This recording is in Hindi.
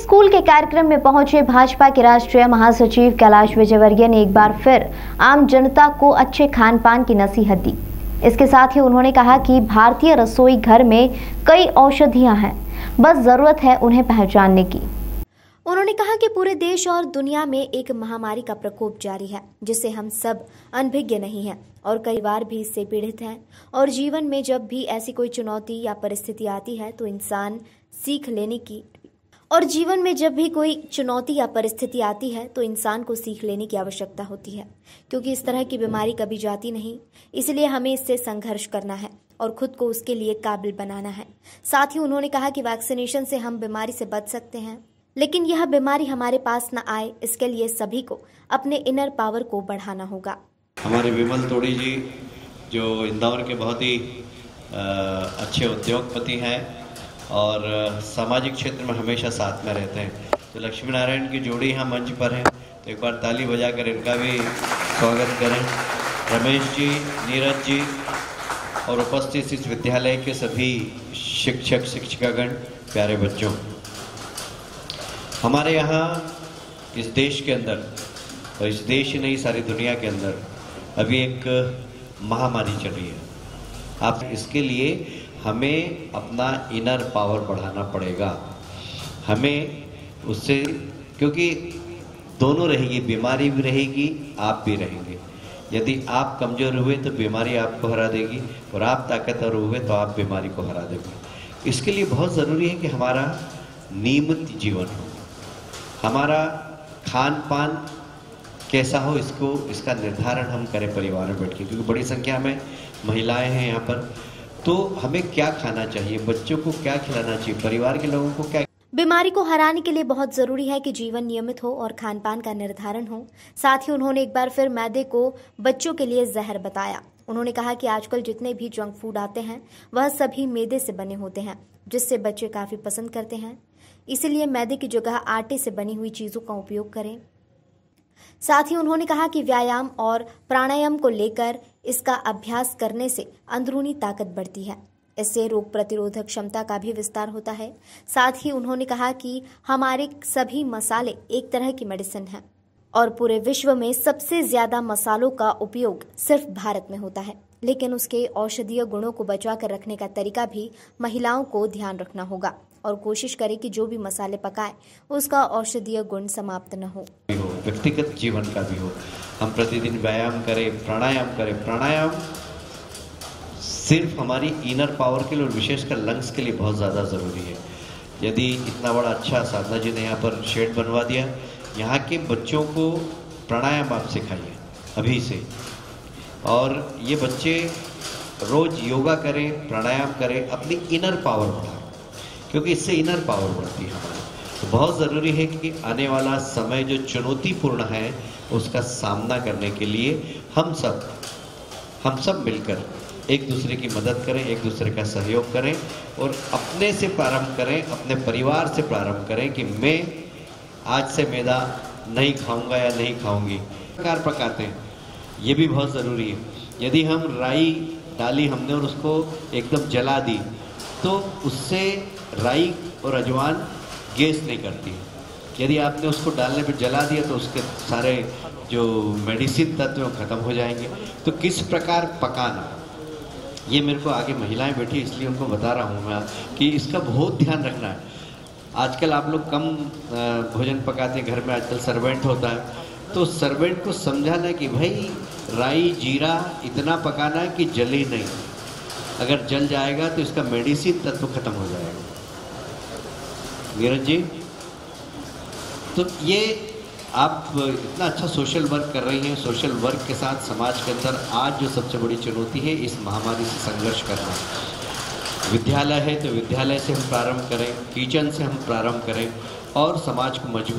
स्कूल के कार्यक्रम में पहुंचे भाजपा के राष्ट्रीय महासचिव कैलाश विजयवर्गीय ने एक बार फिर आम जनता को अच्छे खान पान की नसीहत दी। इसके साथ ही उन्होंने कहा कि भारतीय रसोई घर में कई औषधियां हैं, बस जरूरत है उन्हें पहचानने की। उन्होंने कहा कि पूरे देश और दुनिया में एक महामारी का प्रकोप जारी है, जिससे हम सब अनभिज्ञ नहीं हैं और कई बार भी इससे पीड़ित हैं। और जीवन में जब भी ऐसी कोई चुनौती या परिस्थिति आती है तो इंसान को सीख लेने की आवश्यकता होती है, क्योंकि इस तरह की बीमारी कभी जाती नहीं। इसलिए हमें इससे संघर्ष करना है और खुद को उसके लिए काबिल बनाना है। साथ ही उन्होंने कहा कि वैक्सीनेशन से हम बीमारी से बच सकते हैं, लेकिन यह बीमारी हमारे पास न आए, इसके लिए सभी को अपने इनर पावर को बढ़ाना होगा। हमारे विमल तोड़ी जी जो इंदौर के बहुत ही अच्छे उद्योगपति हैं और सामाजिक क्षेत्र में हमेशा साथ में रहते हैं, तो लक्ष्मी नारायण की जोड़ी यहाँ मंच पर है, तो एक बार ताली बजाकर इनका भी स्वागत करें। रमेश जी, नीरज जी और उपस्थित इस विद्यालय के सभी शिक्षक शिक्षिकागण, प्यारे बच्चों, हमारे यहाँ इस देश के अंदर, और इस देश ही नहीं सारी दुनिया के अंदर अभी एक महामारी चल रही है। आप इसके लिए हमें अपना इनर पावर बढ़ाना पड़ेगा, हमें उससे, क्योंकि दोनों रहेगी, बीमारी भी रहेगी, आप भी रहेंगे। यदि आप कमज़ोर हुए तो बीमारी आपको हरा देगी और आप ताकतवर हुए तो आप बीमारी को हरा देंगे। इसके लिए बहुत ज़रूरी है कि हमारा नियमित जीवन हो, हमारा खान पान कैसा हो, इसका निर्धारण हम करें परिवार में बैठ के, क्योंकि बड़ी संख्या में महिलाएं हैं यहाँ पर। तो हमें क्या खाना चाहिए, बच्चों को क्या खिलाना चाहिए, परिवार के लोगों को क्या। बीमारी को हराने के लिए बहुत जरूरी है कि जीवन नियमित हो और खान पान का निर्धारण हो। साथ ही उन्होंने एक बार फिर मैदे को बच्चों के लिए जहर बताया। उन्होंने कहा कि आजकल जितने भी जंक फूड आते हैं वह सभी मैदे से बने होते हैं, जिससे बच्चे काफी पसंद करते हैं। इसीलिए मैदे की जगह आटे से बनी हुई चीजों का उपयोग करें। साथ ही उन्होंने कहा कि व्यायाम और प्राणायाम को लेकर इसका अभ्यास करने से अंदरूनी ताकत बढ़ती है, इससे रोग प्रतिरोधक क्षमता का भी विस्तार होता है। साथ ही उन्होंने कहा कि हमारे सभी मसाले एक तरह की मेडिसिन हैं और पूरे विश्व में सबसे ज्यादा मसालों का उपयोग सिर्फ भारत में होता है, लेकिन उसके औषधीय गुणों को बचा कर रखने का तरीका भी महिलाओं को ध्यान रखना होगा और कोशिश करें कि जो भी मसाले पकाएं उसका औषधीय गुण समाप्त न हो। व्यक्तिगत जीवन का भी हो, हम प्रतिदिन व्यायाम करें, प्राणायाम करें। प्राणायाम सिर्फ हमारी इनर पावर के लिए और विशेषकर लंग्स के लिए बहुत ज़्यादा ज़रूरी है। यदि इतना बड़ा अच्छा साधना जी ने यहाँ पर शेड बनवा दिया, यहाँ के बच्चों को प्राणायाम आप सिखाइए अभी से, और ये बच्चे रोज़ योगा करें, प्राणायाम करें, अपनी इनर पावर बढ़ाएं, क्योंकि इससे इनर पावर बढ़ती है हमारी। तो बहुत ज़रूरी है कि आने वाला समय जो चुनौतीपूर्ण है उसका सामना करने के लिए हम सब मिलकर एक दूसरे की मदद करें, एक दूसरे का सहयोग करें और अपने से प्रारंभ करें, अपने परिवार से प्रारंभ करें कि मैं आज से मैदा नहीं खाऊंगा या नहीं खाऊंगी। प्रकार पकाते हैं, ये भी बहुत ज़रूरी है। यदि हम राई डाली हमने और उसको एकदम जला दी तो उससे राई और अजवाइन गैस नहीं करती है। यदि आपने उसको डालने पर जला दिया तो उसके सारे जो मेडिसिन तत्व खत्म हो जाएंगे। तो किस प्रकार पकाना, ये मेरे को आगे महिलाएं बैठी इसलिए उनको बता रहा हूँ मैं कि इसका बहुत ध्यान रखना है। आजकल आप लोग कम भोजन पकाते हैं घर में, आजकल सर्वेंट होता है, तो सर्वेंट को समझाना है कि भाई राई जीरा इतना पकाना है कि जले नहीं, अगर जल जाएगा तो इसका मेडिसिन तत्व खत्म हो जाएगा। नीरज जी, तो ये आप इतना अच्छा सोशल वर्क कर रही हैं, सोशल वर्क के साथ समाज के अंदर आज जो सबसे बड़ी चुनौती है इस महामारी से संघर्ष करना। विद्यालय है तो विद्यालय से हम प्रारंभ करें, किचन से हम प्रारंभ करें और समाज को मजबूत